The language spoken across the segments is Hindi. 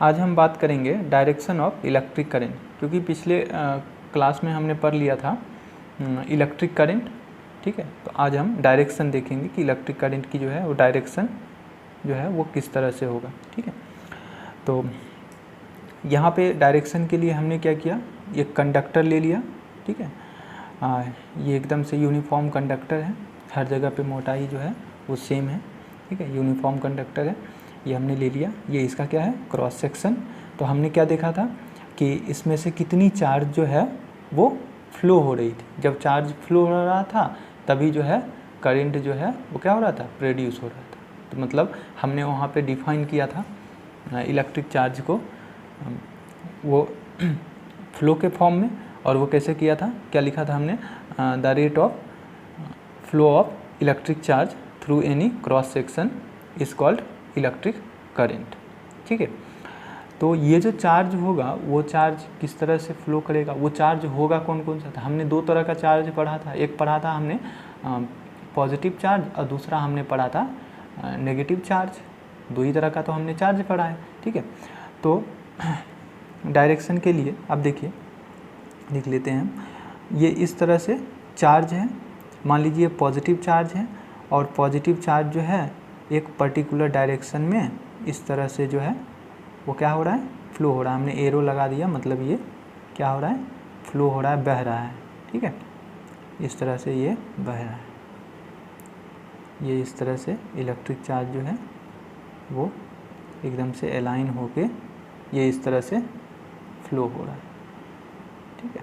आज हम बात करेंगे डायरेक्शन ऑफ इलेक्ट्रिक करंट, क्योंकि पिछले क्लास में हमने पढ़ लिया था इलेक्ट्रिक करंट। ठीक है, तो आज हम डायरेक्शन देखेंगे कि इलेक्ट्रिक करंट की जो है वो डायरेक्शन जो है वो किस तरह से होगा। ठीक है, तो यहाँ पे डायरेक्शन के लिए हमने क्या किया, एक कंडक्टर ले लिया। ठीक है, ये एकदम से यूनिफॉर्म कंडक्टर है, हर जगह पे मोटाई जो है वो सेम है। ठीक है, यूनिफॉर्म कंडक्टर है, ये हमने ले लिया। ये इसका क्या है, क्रॉस सेक्शन। तो हमने क्या देखा था कि इसमें से कितनी चार्ज जो है वो फ्लो हो रही थी। जब चार्ज फ्लो हो रहा था तभी जो है करंट जो है वो क्या हो रहा था, प्रोड्यूस हो रहा था। तो मतलब हमने वहाँ पे डिफाइन किया था इलेक्ट्रिक चार्ज को, वो फ्लो के फॉर्म में। और वो कैसे किया था, क्या लिखा था हमने, the rate of flow of electric charge through any cross section is called electric current. ठीक है, तो ये जो चार्ज होगा वो चार्ज किस तरह से फ्लो करेगा, वो चार्ज होगा कौन कौन सा था। हमने दो तरह का चार्ज पढ़ा था, एक पढ़ा था हमने पॉजिटिव चार्ज और दूसरा हमने पढ़ा था नेगेटिव चार्ज। दो ही तरह का तो हमने चार्ज पढ़ा है। ठीक है, तो डायरेक्शन के लिए अब देखिए, लिख लेते हैं। ये इस तरह से चार्ज है, मान लीजिए पॉजिटिव चार्ज है, और पॉजिटिव चार्ज जो है एक पर्टिकुलर डायरेक्शन में इस तरह से जो है वो क्या हो रहा है, फ्लो हो रहा है। हमने एरो लगा दिया, मतलब ये क्या हो रहा है, फ्लो हो रहा है, बह रहा है। ठीक है, इस तरह से ये बह रहा है। ये इस तरह से इलेक्ट्रिक चार्ज जो है वो एकदम से अलाइन होके ये इस तरह से फ्लो हो रहा है। ठीक है,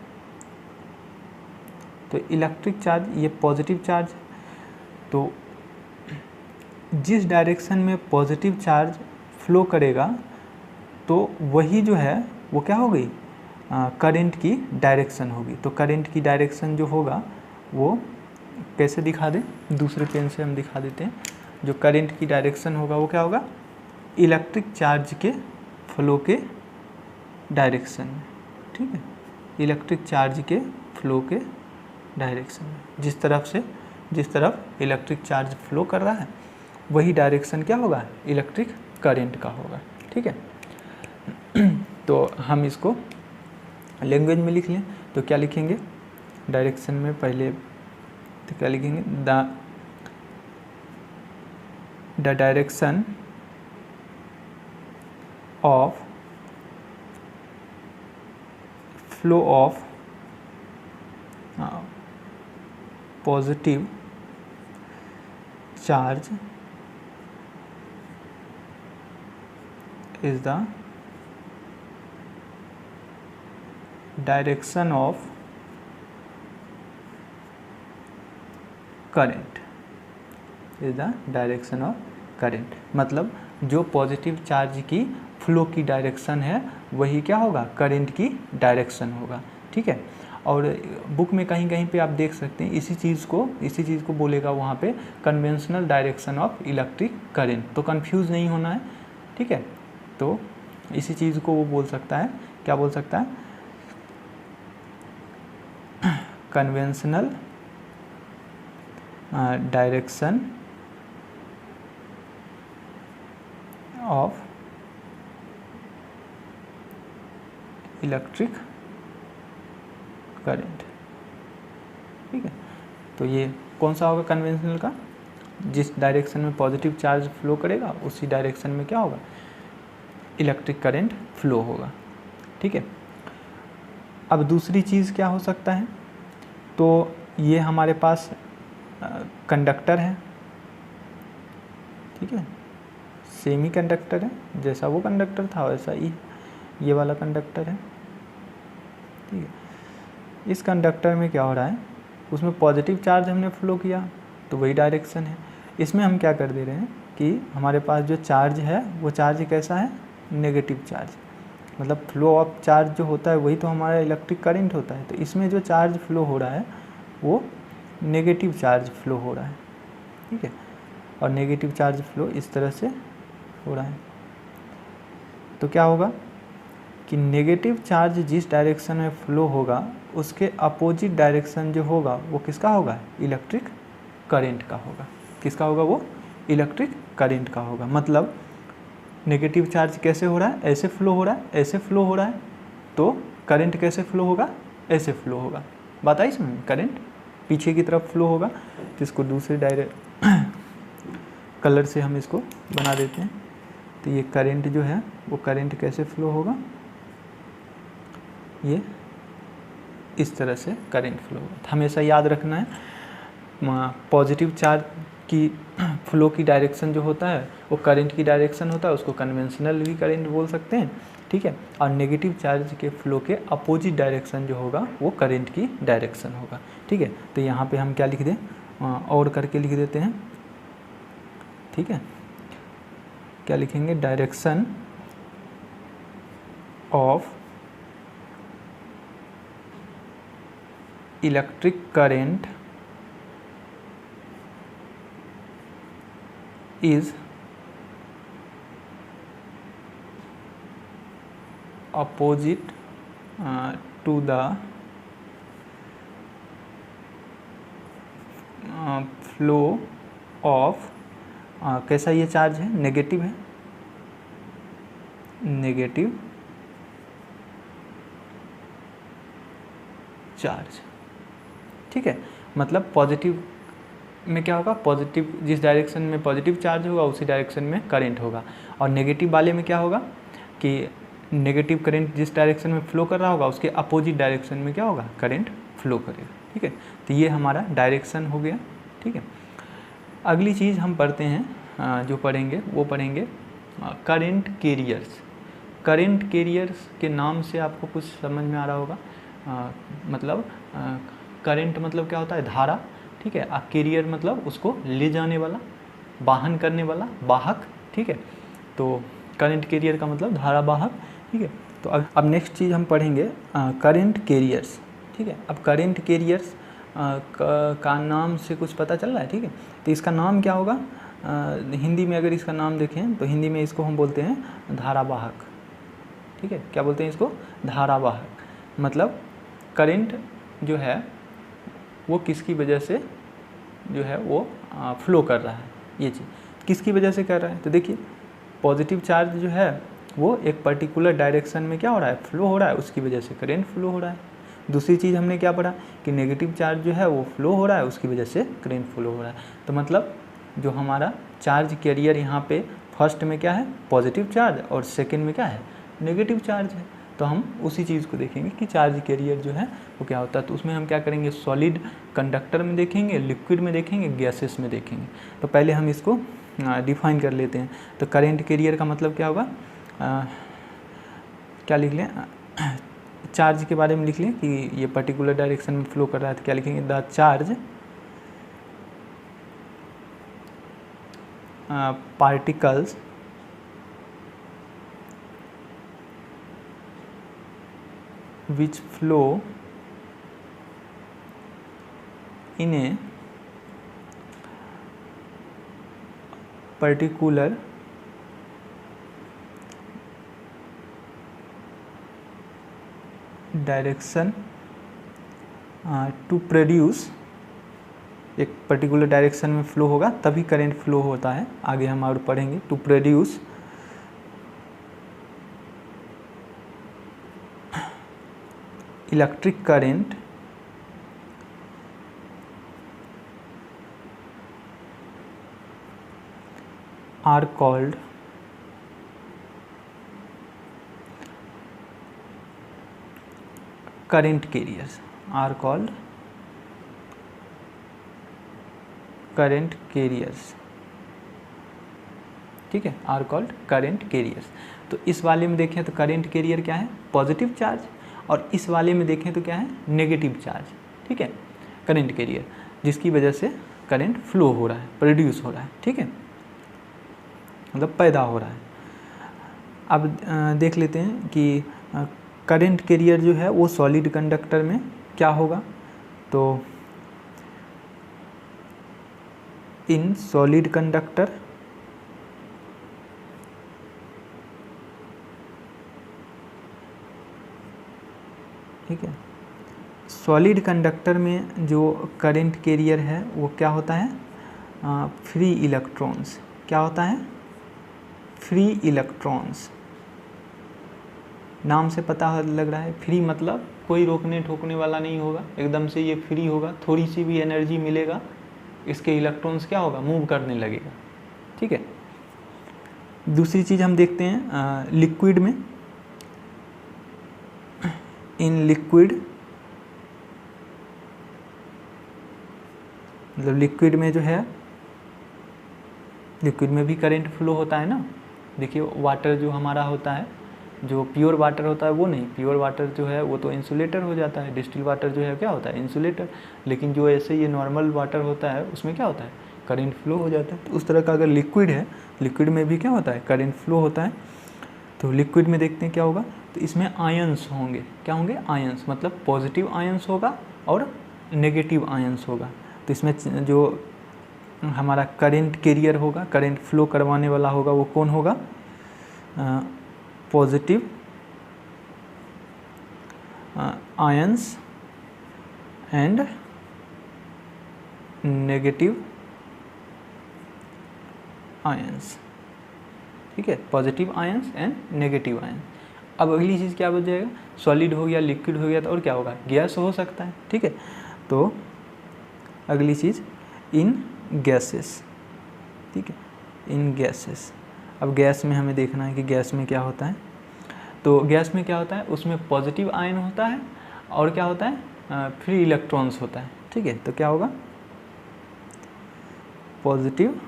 तो इलेक्ट्रिक चार्ज ये पॉजिटिव चार्ज, तो जिस डायरेक्शन में पॉजिटिव चार्ज फ्लो करेगा तो वही जो है वो क्या हो गई, करंट की डायरेक्शन होगी। तो करंट की डायरेक्शन जो होगा वो कैसे दिखा दें, दूसरे पेन से हम दिखा देते हैं। जो करंट की डायरेक्शन होगा वो क्या होगा, इलेक्ट्रिक चार्ज के फ्लो के डायरेक्शन में। ठीक है, इलेक्ट्रिक चार्ज के फ्लो के डायरेक्शन में, जिस तरफ इलेक्ट्रिक चार्ज फ्लो कर रहा है वही डायरेक्शन क्या होगा, इलेक्ट्रिक करंट का होगा। ठीक है, तो हम इसको लैंग्वेज में लिख लें तो क्या लिखेंगे, डायरेक्शन में पहले तो क्या लिखेंगे, the direction of flow of positive charge is the direction of current, is the direction of current। मतलब जो पॉजिटिव चार्ज की फ्लो की डायरेक्शन है वही क्या होगा, करंट की डायरेक्शन होगा। ठीक है, और बुक में कहीं कहीं पे आप देख सकते हैं इसी चीज़ को बोलेगा वहाँ पे conventional direction of electric current. तो कंफ्यूज नहीं होना है। ठीक है, तो इसी चीज़ को वो बोल सकता है, क्या बोल सकता है, conventional direction of electric current. ठीक है, तो ये कौन सा होगा कन्वेंशनल का, जिस डायरेक्शन में पॉजिटिव चार्ज फ्लो करेगा उसी डायरेक्शन में क्या होगा, इलेक्ट्रिक करंट फ्लो होगा। ठीक है, अब दूसरी चीज़ क्या हो सकता है, तो ये हमारे पास कंडक्टर है। ठीक है, सेमी कंडक्टर है, जैसा वो कंडक्टर था वैसा ही ये वाला कंडक्टर है। ठीक है, इस कंडक्टर में क्या हो रहा है, उसमें पॉजिटिव चार्ज हमने फ्लो किया तो वही डायरेक्शन है। इसमें हम क्या कर दे रहे हैं कि हमारे पास जो चार्ज है वो चार्ज कैसा है, नेगेटिव चार्ज। मतलब फ्लो ऑफ चार्ज जो होता है वही तो हमारा इलेक्ट्रिक करंट होता है। तो इसमें जो चार्ज फ्लो हो रहा है वो नेगेटिव चार्ज फ्लो हो रहा है। ठीक है, और नेगेटिव चार्ज फ्लो इस तरह से हो रहा है। तो क्या होगा कि नेगेटिव चार्ज जिस डायरेक्शन में फ्लो होगा उसके अपोजिट डायरेक्शन जो होगा वो किसका होगा, इलेक्ट्रिक करंट का होगा। किसका होगा, वो इलेक्ट्रिक करंट का होगा। मतलब नेगेटिव चार्ज कैसे हो रहा है, ऐसे फ्लो हो रहा है, ऐसे फ्लो हो रहा है, तो करंट कैसे फ्लो होगा, ऐसे फ्लो होगा। बात आई समझ में, करंट पीछे की तरफ फ्लो होगा। तो इसको दूसरे कलर से हम इसको बना देते हैं। तो ये करंट जो है वो करंट कैसे फ्लो होगा, ये इस तरह से करंट फ्लो होगा। तो हमेशा याद रखना है पॉजिटिव चार्ज की फ्लो की डायरेक्शन जो होता है वो करंट की डायरेक्शन होता है, उसको कन्वेंशनल भी करंट बोल सकते हैं, ठीक है। और नेगेटिव चार्ज के फ्लो के अपोजिट डायरेक्शन जो होगा वो करंट की डायरेक्शन होगा, ठीक है। तो यहाँ पे हम क्या लिख दें, और करके लिख देते हैं, ठीक है। क्या लिखेंगे, direction of electric current is opposite to the flow of, कैसा ये चार्ज है, नेगेटिव है, नेगेटिव चार्ज, ठीक है। मतलब पॉजिटिव में क्या होगा, पॉजिटिव जिस डायरेक्शन में पॉजिटिव चार्ज होगा उसी डायरेक्शन में करंट होगा, और नेगेटिव वाले में क्या होगा कि नेगेटिव करंट जिस डायरेक्शन में फ्लो कर रहा होगा उसके अपोजिट डायरेक्शन में क्या होगा, करंट फ्लो करेगा, ठीक है। तो ये हमारा डायरेक्शन हो गया, ठीक है। अगली चीज़ हम पढ़ते हैं, जो पढ़ेंगे वो पढ़ेंगे करंट कैरियर्स। करंट कैरियर्स के नाम से आपको कुछ समझ में आ रहा होगा, मतलब करंट मतलब क्या होता है, धारा, ठीक है। कैरियर मतलब उसको ले जाने वाला, वाहन करने वाला, वाहक, ठीक है। तो करंट कैरियर का मतलब धारा वाहक, ठीक है। तो अब नेक्स्ट चीज़ हम पढ़ेंगे करंट कैरियर्स, ठीक है। अब करंट कैरियर्स का नाम से कुछ पता चल रहा है, ठीक है। तो इसका नाम क्या होगा, हिंदी में अगर इसका नाम देखें तो हिंदी में इसको हम बोलते हैं धारावाहक, ठीक है। क्या बोलते हैं इसको, धारावाहक। मतलब करंट जो है वो किसकी वजह से जो है वो फ्लो कर रहा है, ये चीज़ किसकी वजह से कर रहा है। तो देखिए पॉजिटिव चार्ज जो है वो एक पर्टिकुलर डायरेक्शन में क्या हो रहा है, फ्लो हो रहा है, उसकी वजह से करंट फ्लो हो रहा है। दूसरी चीज़ हमने क्या पढ़ा कि नेगेटिव चार्ज जो है वो फ्लो हो रहा है, उसकी वजह से करंट फ्लो हो रहा है। तो मतलब जो हमारा चार्ज कैरियर यहाँ पे फर्स्ट में क्या है, पॉजिटिव चार्ज, और सेकेंड में क्या है, नेगेटिव चार्ज है। तो हम उसी चीज़ को देखेंगे कि चार्ज कैरियर जो है वो क्या होता है। तो उसमें हम क्या करेंगे, सॉलिड कंडक्टर में देखेंगे, लिक्विड में देखेंगे, गैसेस में देखेंगे। तो पहले हम इसको डिफाइन कर लेते हैं। तो करंट कैरियर का मतलब क्या होगा, क्या लिख लें, चार्ज के बारे में लिख लें कि ये पर्टिकुलर डायरेक्शन में फ्लो कर रहा है। तो क्या लिखेंगे, the charge particles which flow in a particular direction to produce, एक पर्टिकुलर डायरेक्शन में फ्लो होगा तभी करंट फ्लो होता है। आगे हम और पढ़ेंगे, to produce electric current are called current carriers, are called current carriers, ठीक है, are called current carriers। तो इस वाले में देखें तो करंट कैरियर क्या है, पॉजिटिव चार्ज, और इस वाले में देखें तो क्या है, नेगेटिव चार्ज, ठीक है, करंट कैरियर, जिसकी वजह से करंट फ्लो हो रहा है, प्रोड्यूस हो रहा है, ठीक है, मतलब पैदा हो रहा है। अब देख लेते हैं कि करंट कैरियर जो है वो सॉलिड कंडक्टर में क्या होगा। तो इन सॉलिड कंडक्टर ठीक है, सॉलिड कंडक्टर में जो करंट कैरियर है वो क्या होता है, फ्री इलेक्ट्रॉन्स, क्या होता है, फ्री इलेक्ट्रॉन्स। नाम से पता लग रहा है, फ्री मतलब कोई रोकने ठोकने वाला नहीं होगा, एकदम से ये फ्री होगा, थोड़ी सी भी एनर्जी मिलेगा इसके इलेक्ट्रॉन्स क्या होगा, मूव करने लगेगा। ठीक है। दूसरी चीज़ हम देखते हैं लिक्विड में। इन लिक्विड, मतलब लिक्विड में जो है, लिक्विड में भी करंट फ्लो होता है ना। देखिए वाटर जो हमारा होता है, जो प्योर वाटर होता है वो नहीं, प्योर वाटर जो है वो तो इंसुलेटर हो जाता है, डिस्टिल वाटर जो है क्या होता है, इंसुलेटर। लेकिन जो ऐसे ये नॉर्मल वाटर होता है उसमें क्या होता है, करंट फ्लो हो जाता है। तो उस तरह का अगर लिक्विड है, लिक्विड में भी क्या होता है, करंट फ्लो होता है। तो लिक्विड में देखते हैं क्या होगा, तो इसमें आयंस होंगे, क्या होंगे, आयंस, मतलब पॉजिटिव आयंस होगा और नेगेटिव आयंस होगा। तो इसमें जो हमारा करंट कैरियर होगा, करंट फ्लो करवाने वाला होगा, वो कौन होगा, positive ions and negative ions. ठीक है, positive ions and negative ions. अब अगली चीज़ क्या बच जाएगा, सॉलिड हो गया, लिक्विड हो गया, तो और क्या होगा, गैस हो सकता है। ठीक है, तो अगली चीज़ इन गैसेस। ठीक है, इन गैसेस। अब गैस में हमें देखना है कि गैस में क्या होता है। तो गैस में क्या होता है, उसमें पॉजिटिव आयन होता है और क्या होता है, फ्री इलेक्ट्रॉन्स होता है। ठीक है, तो क्या होगा, positive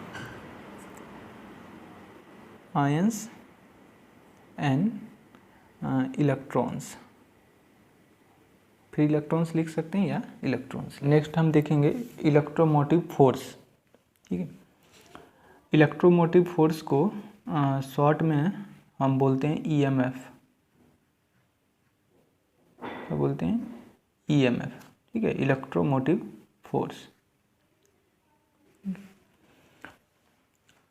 ions and electrons. Free electrons लिख सकते हैं या इलेक्ट्रॉन्स। नेक्स्ट हम देखेंगे इलेक्ट्रोमोटिव फोर्स। ठीक है, इलेक्ट्रोमोटिव फोर्स को शॉर्ट में हम बोलते हैं ईएमएफ। क्या बोलते हैं, ईएमएफ। ठीक है, इलेक्ट्रोमोटिव फोर्स।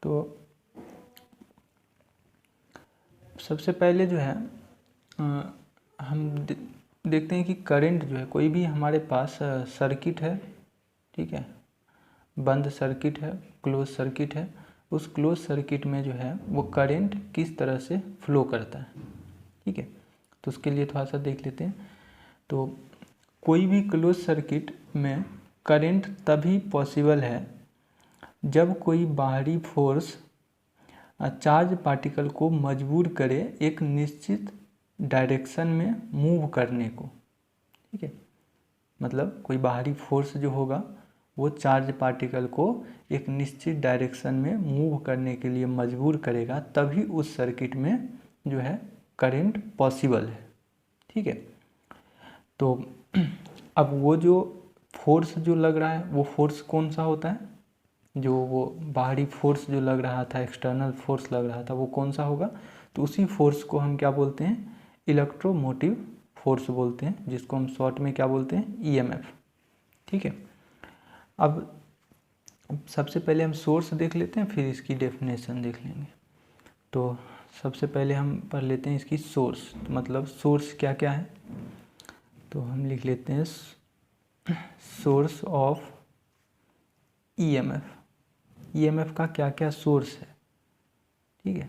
तो सबसे पहले जो है हम देखते हैं कि करंट जो है, कोई भी हमारे पास सर्किट है, ठीक है, बंद सर्किट है, क्लोज सर्किट है, उस क्लोज सर्किट में जो है वो करंट किस तरह से फ्लो करता है। ठीक है, तो उसके लिए थोड़ा सा देख लेते हैं। तो कोई भी क्लोज सर्किट में करंट तभी पॉसिबल है जब कोई बाहरी फोर्स चार्ज पार्टिकल को मजबूर करे एक निश्चित डायरेक्शन में मूव करने को। ठीक है, मतलब कोई बाहरी फोर्स जो होगा वो चार्ज पार्टिकल को एक निश्चित डायरेक्शन में मूव करने के लिए मजबूर करेगा, तभी उस सर्किट में जो है करंट पॉसिबल है। ठीक है, तो अब वो जो फोर्स जो लग रहा है वो फोर्स कौन सा होता है, जो वो बाहरी फोर्स जो लग रहा था, एक्सटर्नल फोर्स लग रहा था, वो कौन सा होगा, तो उसी फोर्स को हम क्या बोलते हैं, इलेक्ट्रोमोटिव फोर्स बोलते हैं, जिसको हम शॉर्ट में क्या बोलते हैं, ईएमएफ। ठीक है, अब सबसे पहले हम सोर्स देख लेते हैं, फिर इसकी डेफिनेशन देख लेंगे। तो सबसे पहले हम पढ़ लेते हैं इसकी सोर्स, मतलब सोर्स क्या क्या है। तो हम लिख लेते हैं सोर्स ऑफ ईएमएफ। ईएमएफ का क्या क्या सोर्स है। ठीक है,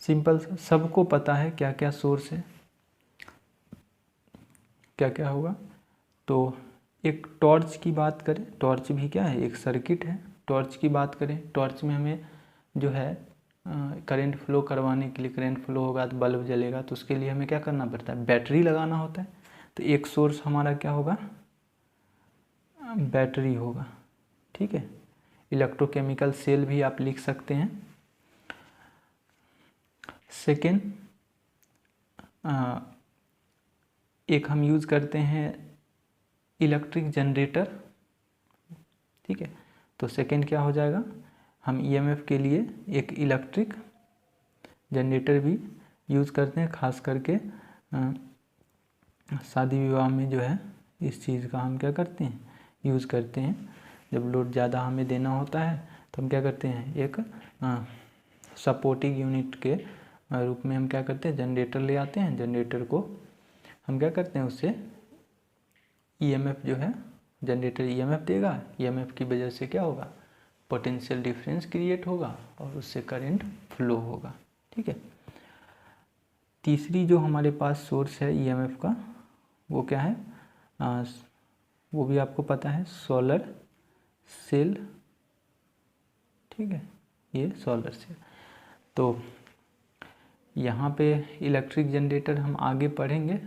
सिंपल, सबको पता है क्या क्या सोर्स है, क्या क्या होगा। तो एक टॉर्च की बात करें, टॉर्च भी क्या है, एक सर्किट है। टॉर्च की बात करें, टॉर्च में हमें जो है करंट फ्लो करवाने के लिए, करंट फ्लो होगा तो बल्ब जलेगा, तो उसके लिए हमें क्या करना पड़ता है, बैटरी लगाना होता है। तो एक सोर्स हमारा क्या होगा, बैटरी होगा। ठीक है, इलेक्ट्रोकेमिकल सेल भी आप लिख सकते हैं। सेकेंड, एक हम यूज़ करते हैं इलेक्ट्रिक जनरेटर। ठीक है, तो सेकेंड क्या हो जाएगा, हम ईएमएफ के लिए एक इलेक्ट्रिक जनरेटर भी यूज़ करते हैं, खास करके शादी विवाह में जो है इस चीज़ का हम क्या करते हैं, यूज़ करते हैं। जब लोड ज़्यादा हमें देना होता है तो हम क्या करते हैं, एक सपोर्टिंग यूनिट के रूप में हम क्या करते हैं, जनरेटर ले आते हैं। जनरेटर को हम क्या करते हैं, उससे ईएमएफ जो है, जनरेटर ईएमएफ देगा, ईएमएफ की वजह से क्या होगा, पोटेंशियल डिफरेंस क्रिएट होगा और उससे करंट फ्लो होगा। ठीक है। तीसरी जो हमारे पास सोर्स है ईएमएफ का वो क्या है, वो भी आपको पता है, सोलर सेल, ठीक है, ये सोलर सेल। तो यहाँ पे इलेक्ट्रिक जनरेटर हम आगे पढ़ेंगे,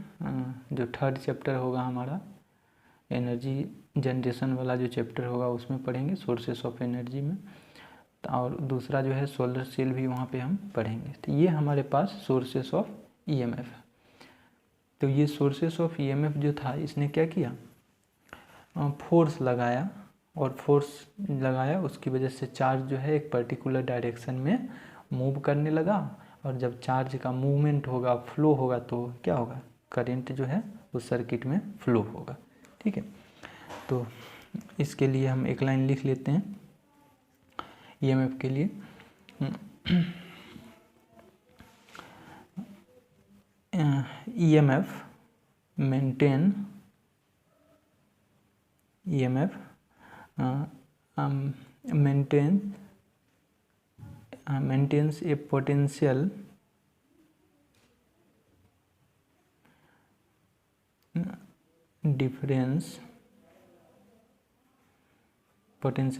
जो थर्ड चैप्टर होगा हमारा एनर्जी जनरेशन वाला जो चैप्टर होगा उसमें पढ़ेंगे सोर्सेस ऑफ एनर्जी में, और दूसरा जो है सोलर सेल भी वहाँ पे हम पढ़ेंगे। तो ये हमारे पास सोर्सेस ऑफ ईएमएफ है। तो ये सोर्सेस ऑफ ईएमएफ जो था इसने क्या किया, फोर्स लगाया, और फोर्स लगाया उसकी वजह से चार्ज जो है एक पर्टिकुलर डायरेक्शन में मूव करने लगा, और जब चार्ज का मूवमेंट होगा, फ्लो होगा, तो क्या होगा, करंट जो है उस सर्किट में फ्लो होगा, ठीक है। तो इसके लिए हम एक लाइन लिख लेते हैं ईएमएफ के लिए। EMF maintains a potential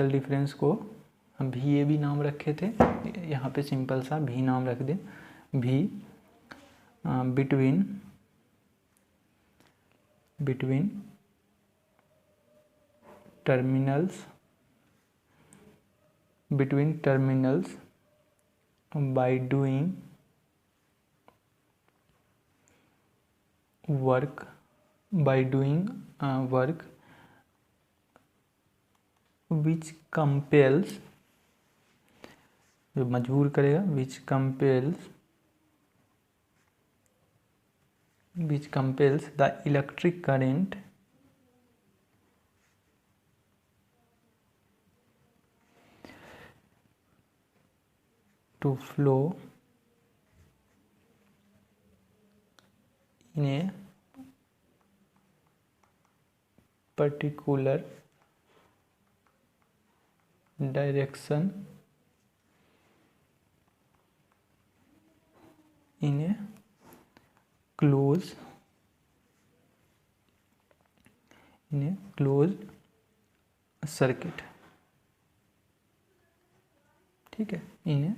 difference को हम भी भी नाम रखे थे, यहाँ पे सिंपल सा भी नाम रख दें, भी between terminals by doing work which compels, जो मजबूर करेगा, which compels the electric current to flow in a particular direction in a closed circuit, ठीक है, इन ए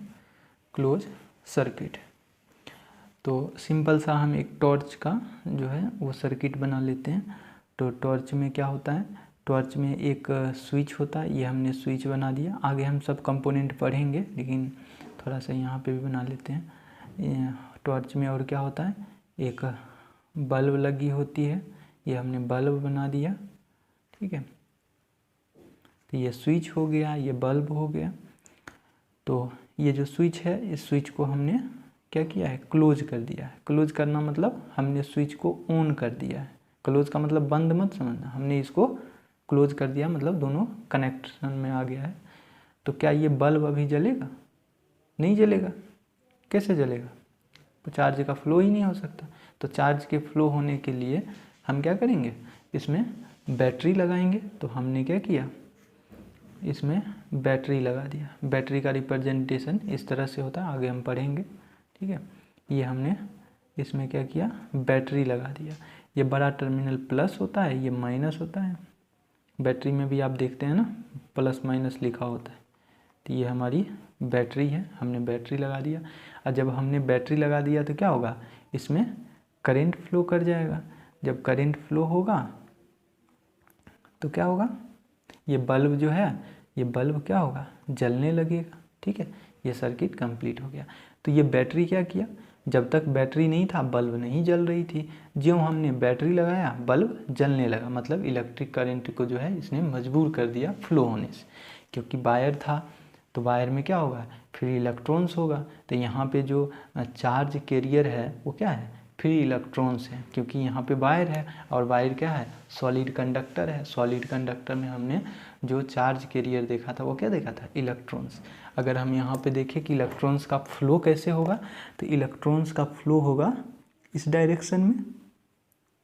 क्लोज सर्किट। तो सिंपल सा हम एक टॉर्च का जो है वो सर्किट बना लेते हैं। तो टॉर्च में क्या होता है, टॉर्च में एक स्विच होता है, ये हमने स्विच बना दिया। आगे हम सब कंपोनेंट पढ़ेंगे, लेकिन थोड़ा सा यहाँ पे भी बना लेते हैं। टॉर्च में और क्या होता है, एक बल्ब लगी होती है, ये हमने बल्ब बना दिया, ठीक है। तो ये स्विच हो गया, ये बल्ब हो गया। तो ये जो स्विच है, इस स्विच को हमने क्या किया है, क्लोज कर दिया है। क्लोज करना मतलब हमने स्विच को ऑन कर दिया है। क्लोज का मतलब बंद मत समझना, हमने इसको क्लोज कर दिया मतलब दोनों कनेक्शन में आ गया है। तो क्या ये बल्ब अभी जलेगा, नहीं जलेगा, कैसे जलेगा, तो चार्ज का फ्लो ही नहीं हो सकता। तो चार्ज के फ्लो होने के लिए हम क्या करेंगे, इसमें बैटरी लगाएंगे। तो हमने क्या किया, इसमें बैटरी लगा दिया। बैटरी का रिप्रेजेंटेशन इस तरह से होता है, आगे हम पढ़ेंगे, ठीक है। ये हमने इसमें क्या किया, बैटरी लगा दिया। ये बड़ा टर्मिनल प्लस होता है, ये माइनस होता है। बैटरी में भी आप देखते हैं ना, प्लस माइनस लिखा होता है। तो ये हमारी बैटरी है, हमने बैटरी लगा दिया। और जब हमने बैटरी लगा दिया तो क्या होगा, इसमें करंट फ्लो कर जाएगा। जब करंट फ्लो होगा तो क्या होगा, ये बल्ब जो है, ये बल्ब क्या होगा, जलने लगेगा, ठीक है। ये सर्किट कंप्लीट हो गया। तो ये बैटरी क्या किया, जब तक बैटरी नहीं था बल्ब नहीं जल रही थी। जो हमने बैटरी लगाया बल्ब जलने लगा, मतलब इलेक्ट्रिक करंट को जो है इसने मजबूर कर दिया फ्लो होने से। क्योंकि वायर था तो वायर में क्या होगा, फ्री इलेक्ट्रॉन्स होगा। तो यहाँ पे जो चार्ज कैरियर है वो क्या है, फ्री इलेक्ट्रॉन्स है, क्योंकि यहाँ पे वायर है, और वायर क्या है, सॉलिड कंडक्टर है। सॉलिड कंडक्टर में हमने जो चार्ज कैरियर देखा था वो क्या देखा था, इलेक्ट्रॉन्स। अगर हम यहाँ पे देखें कि इलेक्ट्रॉन्स का फ्लो कैसे होगा, तो इलेक्ट्रॉन्स का फ्लो होगा इस डायरेक्शन में,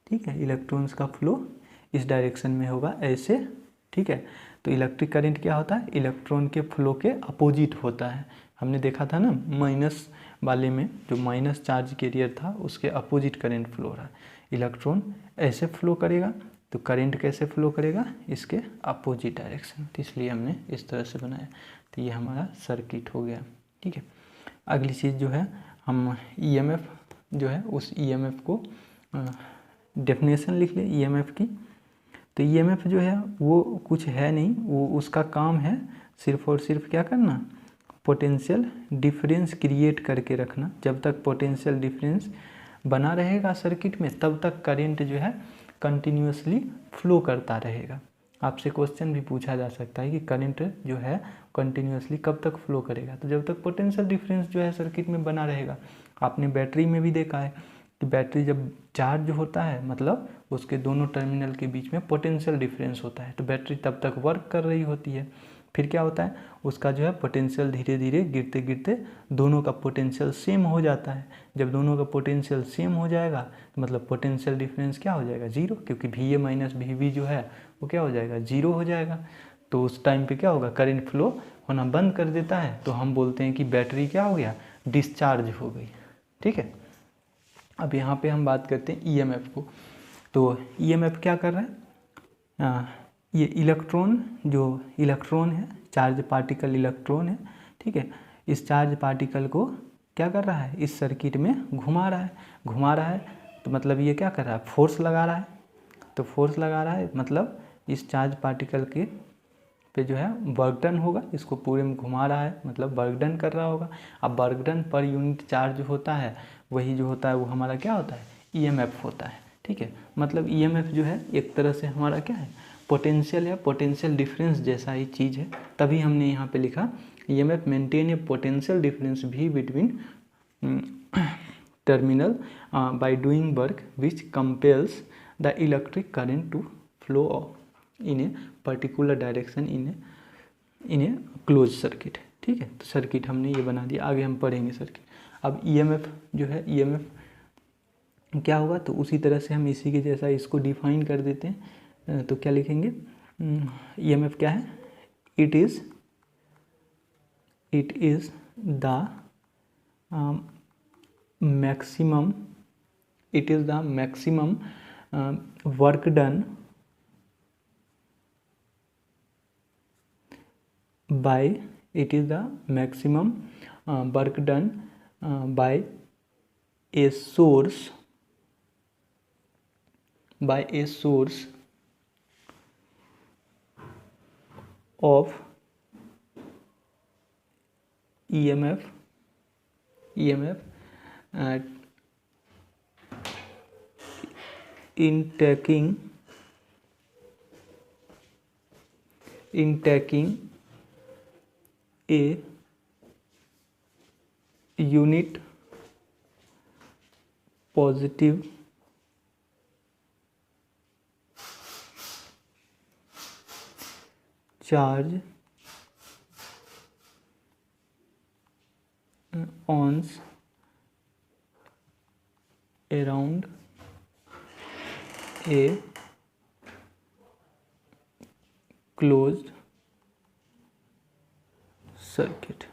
ठीक है। इलेक्ट्रॉन्स का फ्लो इस डायरेक्शन में होगा ऐसे, ठीक है। तो इलेक्ट्रिक करंट क्या होता है, इलेक्ट्रॉन के फ्लो के अपोजिट होता है। हमने देखा था ना, माइनस वाले में जो माइनस चार्ज कैरियर था उसके अपोजिट करंट फ्लो हो रहा है। इलेक्ट्रॉन ऐसे फ्लो करेगा तो करंट कैसे फ्लो करेगा, इसके अपोजिट डायरेक्शन, तो इसलिए हमने इस तरह से बनाया। तो ये हमारा सर्किट हो गया। ठीक है, अगली चीज़ जो है हम ईएमएफ जो है उस ईएमएफ को डेफिनेशन लिख ले ईएमएफ की। तो ईएमएफ जो है वो कुछ है नहीं, वो उसका काम है सिर्फ और सिर्फ क्या करना, पोटेंशियल डिफरेंस क्रिएट करके रखना। जब तक पोटेंशियल डिफरेंस बना रहेगा सर्किट में तब तक करंट जो है कंटिन्यूसली फ्लो करता रहेगा। आपसे क्वेश्चन भी पूछा जा सकता है कि करंट जो है कंटिन्यूसली कब तक फ्लो करेगा, तो जब तक पोटेंशियल डिफरेंस जो है सर्किट में बना रहेगा। आपने बैटरी में भी देखा है कि बैटरी जब चार्ज होता है मतलब उसके दोनों टर्मिनल के बीच में पोटेंशियल डिफरेंस होता है, तो बैटरी तब तक वर्क कर रही होती है। फिर क्या होता है, उसका जो है पोटेंशियल धीरे धीरे गिरते गिरते दोनों का पोटेंशियल सेम हो जाता है। जब दोनों का पोटेंशियल सेम हो जाएगा तो मतलब पोटेंशियल डिफरेंस क्या हो जाएगा, जीरो, क्योंकि VA माइनस VB जो है वो क्या हो जाएगा, जीरो हो जाएगा। तो उस टाइम पे क्या होगा, करंट फ्लो होना बंद कर देता है। तो हम बोलते हैं कि बैटरी क्या हो गया, डिस्चार्ज हो गई। ठीक है, अब यहाँ पे हम बात करते हैं ईएमएफ को। तो ईएमएफ क्या कर रहा है, ये इलेक्ट्रॉन जो इलेक्ट्रॉन है, चार्ज पार्टिकल इलेक्ट्रॉन है। ठीक है, इस चार्ज पार्टिकल को क्या कर रहा है, इस सर्किट में घुमा रहा है। तो मतलब ये क्या कर रहा है, फोर्स लगा रहा है। तो फोर्स लगा रहा है मतलब इस चार्ज पार्टिकल के पे जो है वर्क डन होगा, इसको पूरे में घुमा रहा है मतलब वर्क डन कर रहा होगा। अब work done per unit charge होता है, वही जो होता है वो हमारा क्या होता है, ईएमएफ होता है। ठीक है, मतलब ईएमएफ जो है एक तरह से हमारा क्या है, पोटेंशियल या पोटेंशियल डिफरेंस जैसा ही चीज़ है। तभी हमने यहाँ पे लिखा EMF maintain a potential difference भी between terminal by doing work which compels the electric current to flow in a particular direction in a close circuit. ठीक है, तो सर्किट हमने ये बना दिया, आगे हम पढ़ेंगे सर्किट। अब ईएमएफ जो है, ईएमएफ क्या होगा, तो उसी तरह से हम इसी के जैसा इसको डिफाइन कर देते हैं। तो क्या लिखेंगे, ईएमएफ क्या है, it is the maximum work done by it is the maximum work done by a source of EMF in taking a unit positive charge on around a closed circuit.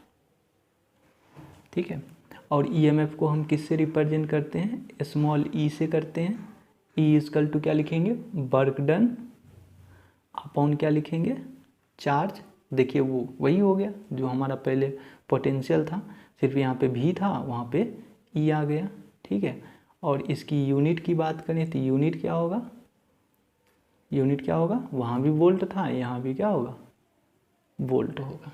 ठीक है, और ईएमएफ को हम किससे रिप्रेजेंट करते हैं, स्मॉल ई से करते हैं। ई इक्वल टू क्या लिखेंगे, वर्क डन अपॉन क्या लिखेंगे, चार्ज। देखिए वो वही हो गया जो हमारा पहले पोटेंशियल था, सिर्फ यहाँ पे भी था, वहाँ पे ई आ गया। ठीक है, और इसकी यूनिट की बात करें तो यूनिट क्या होगा, वहाँ भी वोल्ट था, यहाँ भी क्या होगा, वोल्ट होगा।